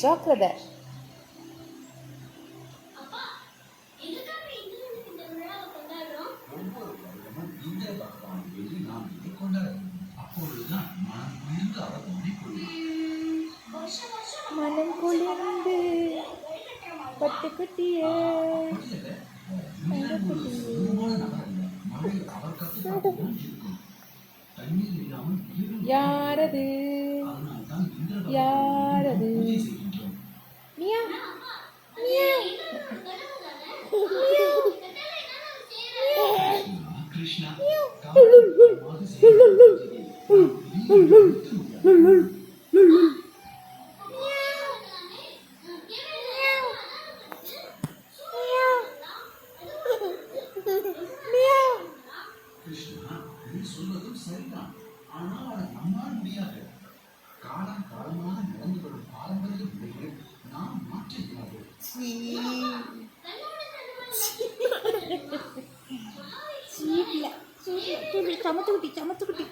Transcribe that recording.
ஜாக்கிரதை. ஒவ்வொரு வருடமும் இந்திர பகவான் வெள்ளி நாளிலே கொண்டாடுவோம். அப்பொழுதுதான் மனம் குளிர்ந்து அவர் தோன்றிக்கொள்வார். மனம் குளிர்ந்து பட்டுக்குட்டிய யாரது யாரது மியா மியா கிருஷ்ணா கிருஷ்ணா நீ சொல்வதும் சரிதான். ஆனால் அதை நம்மால் முடியாது. காலம் காலமாக நடந்து வரும் பாரம்பரிய முறைகளை நாம் மாற்ற இயலாது. சமத்துக்குட்டி சமத்துக்குட்டி